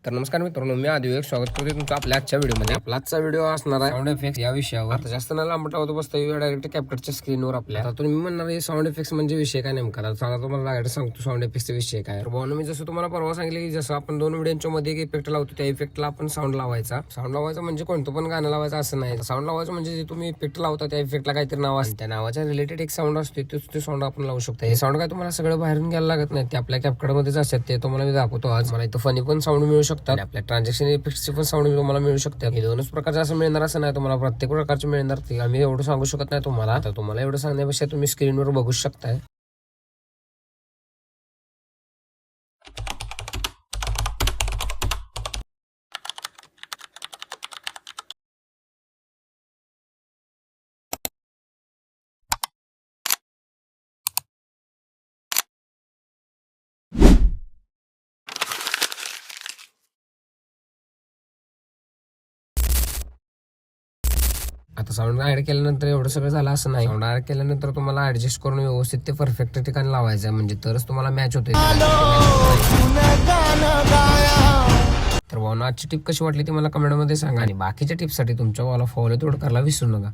तर नमस्कार मित्रांनो, मी आदिवेक स्वागत करतो तुमचं आपल्या आजच्या व्हिडिओमध्ये. आपला आजचा व्हिडिओ असणार आहे साऊंड इफेक्ट या विषयावर. आता जास्त न लांब होतो बसता डायरेक्ट कॅप्कटच्या स्क्रीनवर आपल्या. आता तुम्ही म्हणणार हे साऊंड इफेक्ट म्हणजे विषय काय नेमका. तर चला तुम्हाला डायरेक्ट सांगतो साऊंड इफेक्टचा विषय काय. तर भाऊ मी जसं तुम्हाला परवा सांगितलं की जसं आपण दोन व्हिडिओच्या मध्ये एक इफेक्ट लावतो त्या इफेक्टला आपण साऊंड लावायचा. साऊंड लावायचं म्हणजे कोणतं पण गाणं लावायचं असं नाही. साऊंड लावायचं म्हणजे जे तुम्ही इफेक्ट लावता त्या इफेक्टला काहीतरी नाव असते, त्या नावाच्या रिलेटेड एक साऊंड असते, ते साऊंड आपण लावू शकतो. हे साऊंड काय तुम्हाला सगळं बाहेरून घ्यायला लागत नाही, ते आपल्या कॅपकट मध्येच असतात. ते तुम्हाला मी दाखवतो आज. मला इथं फनी पण साऊंड मिळू शकतात, आपल्या ट्रान्झॅक्शन इफेक्टचे पण साऊंड तुम्हाला मिळू शकतात. हे दोनच प्रकारचे असं मिळणार असं नाही, तुम्हाला प्रत्येक प्रकारचे मिळणार. ते आम्ही एवढं सांगू शकत नाही तुम्हाला. तर तुम्हाला एवढं सांगण्यापेक्षा तुम्ही स्क्रीनवर बघू शकताय. आता साऊंड ऍड केल्यानंतर एवढं सगळं झालं असं नाही. साऊंड ऍड केल्यानंतर तुम्हाला ऍडजस्ट करून व्यवस्थित ते परफेक्ट ठिकाणी लावायचं, म्हणजे तरच तुम्हाला मॅच होते. तर भावना आजची टिप कशी वाटली ती मला कमेंटमध्ये सांगा, आणि बाकीच्या टिप्ससाठी तुमच्या वाला फॉलो तेवढं करायला विसरू नका.